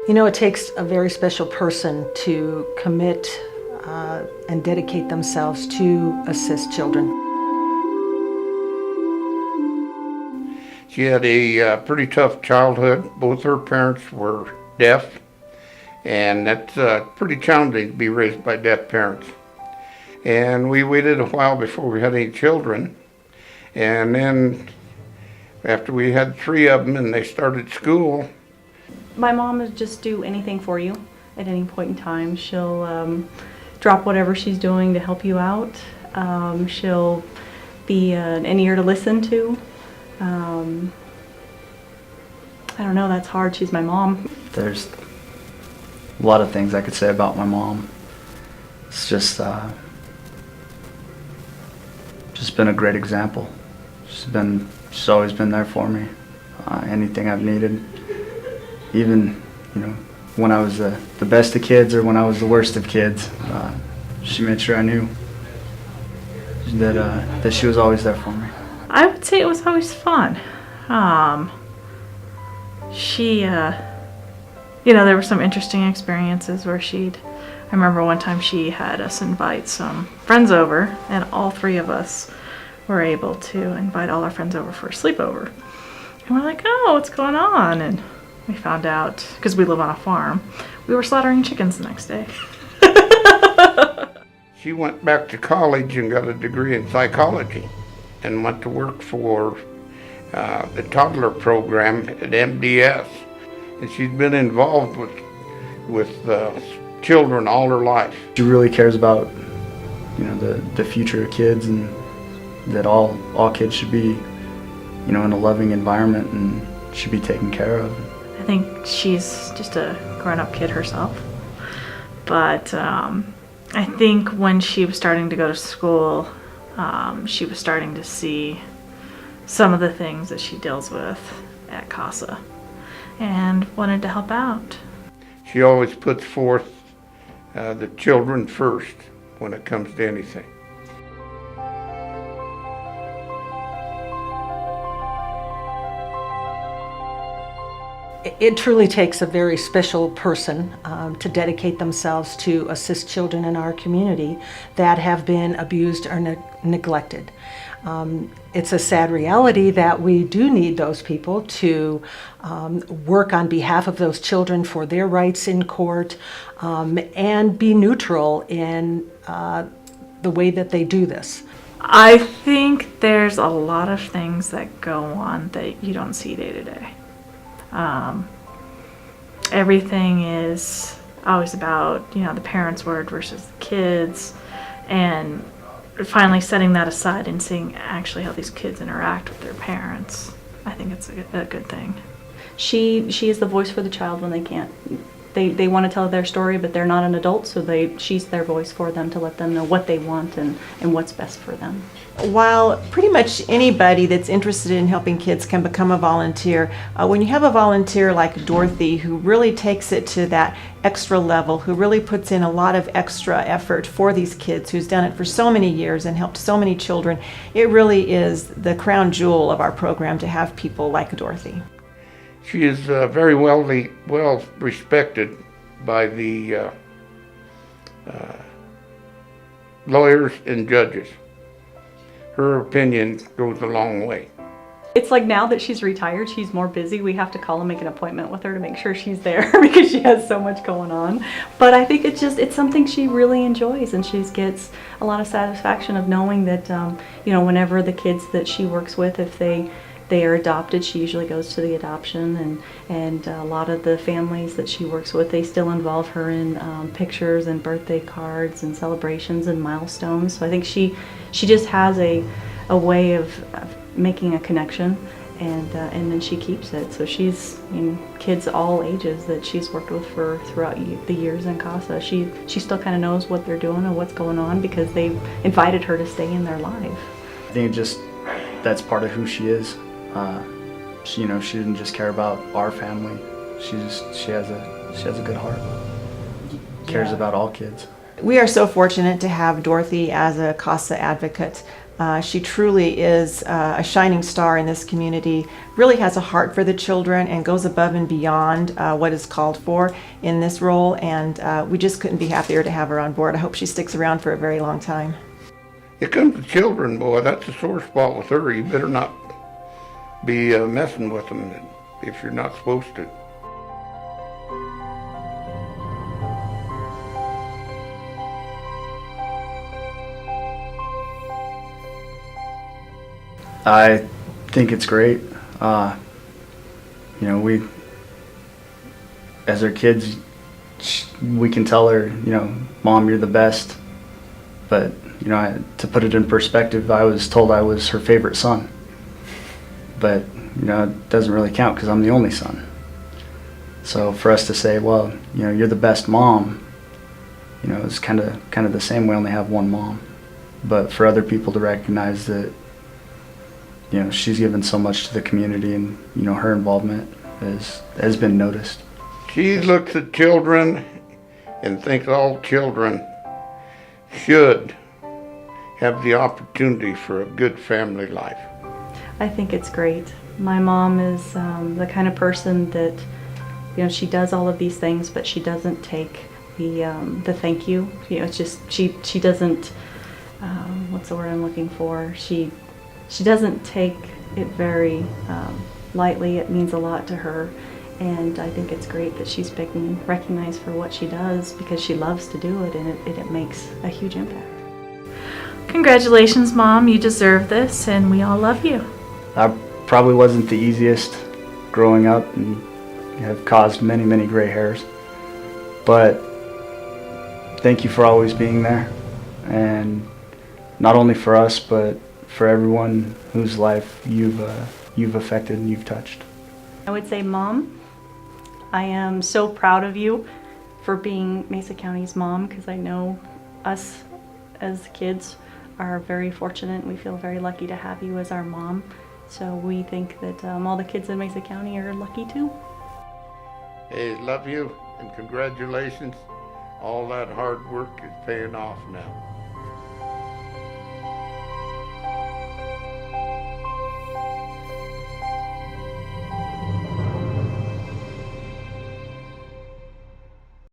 You know, it takes a very special person to commit and dedicate themselves to assist children. She had a pretty tough childhood. Both her parents were deaf, and that's pretty challenging to be raised by deaf parents. And we waited a while before we had any children. And then after we had 3 of them and they started school. My mom would just do anything for you at any point in time. She'll drop whatever she's doing to help you out. She'll be an ear to listen to. I don't know, that's hard. She's my mom. There's a lot of things I could say about my mom. It's just been a great example. She's always been there for me. Anything I've needed. Even, when I was the best of kids or when I was the worst of kids, she made sure I knew that she was always there for me. I would say it was always fun. There were some interesting experiences where I remember one time she had us invite some friends over, and all 3 of us were able to invite all our friends over for a sleepover. And we're like, oh, what's going on? And we found out, because we live on a farm, we were slaughtering chickens the next day. She went back to college and got a degree in psychology and went to work for the toddler program at MDS. And she's been involved with children all her life. She really cares about, the future of kids, and that all kids should be, in a loving environment and should be taken care of. I think she's just a grown-up kid herself. But I think when she was starting to go to school, she was starting to see some of the things that she deals with at CASA and wanted to help out. She always puts forth the children first when it comes to anything. It truly takes a very special person to dedicate themselves to assist children in our community that have been abused or neglected. It's a sad reality that we do need those people to work on behalf of those children for their rights in court and be neutral in the way that they do this. I think there's a lot of things that go on that you don't see day to day. Everything is always about, the parents' word versus the kids, and finally setting that aside and seeing actually how these kids interact with their parents. I think it's a good thing. She is the voice for the child when they can't. They want to tell their story, but they're not an adult, so she's their voice for them to let them know what they want and what's best for them. While pretty much anybody that's interested in helping kids can become a volunteer, when you have a volunteer like Dorothy who really takes it to that extra level, who really puts in a lot of extra effort for these kids, who's done it for so many years and helped so many children, it really is the crown jewel of our program to have people like Dorothy. She is very well respected by the lawyers and judges. Her opinion goes a long way. It's like now that she's retired, she's more busy. We have to call and make an appointment with her to make sure she's there because she has so much going on. But I think it's something she really enjoys, and she gets a lot of satisfaction of knowing that, whenever the kids that she works with, if they are adopted, she usually goes to the adoption, and a lot of the families that she works with, they still involve her in pictures and birthday cards and celebrations and milestones. So I think she just has a way of making a connection, and then she keeps it. So she's kids all ages that she's worked with throughout the years in CASA. She still kind of knows what they're doing and what's going on because they've invited her to stay in their life. I think that's part of who she is. She didn't just care about our family. She has a good heart. Cares about all kids. We are so fortunate to have Dorothy as a CASA advocate. She truly is a shining star in this community, really has a heart for the children and goes above and beyond what is called for in this role, and we just couldn't be happier to have her on board. I hope she sticks around for a very long time. It comes to children, boy, that's a sore spot with her. You better not be messing with them if you're not supposed to. I think it's great. You know, we, as her kids, we can tell her, you know, Mom, you're the best. But, you know, to put it in perspective, I was told I was her favorite son. But, you know, it doesn't really count because I'm the only son. So for us to say, well, you know, you're the best mom, you know, it's kind of the same. We only have one mom. But for other people to recognize that, you know, she's given so much to the community, and, you know, her involvement has been noticed. She looks at children and thinks all children should have the opportunity for a good family life. I think it's great. My mom is the kind of person that, you know, she does all of these things, but she doesn't take the thank you. You know, it's just she doesn't. What's the word I'm looking for? She doesn't take it very lightly. It means a lot to her, and I think it's great that she's being recognized for what she does because she loves to do it, and it makes a huge impact. Congratulations, Mom. You deserve this, and we all love you. I probably wasn't the easiest growing up and have caused many, many gray hairs. But thank you for always being there, and not only for us, but for everyone whose life you've affected and you've touched. I would say, Mom, I am so proud of you for being Mesa County's mom, because I know us as kids are very fortunate. We feel very lucky to have you as our mom. So we think that all the kids in Mesa County are lucky too. Hey, love you and congratulations. All that hard work is paying off now.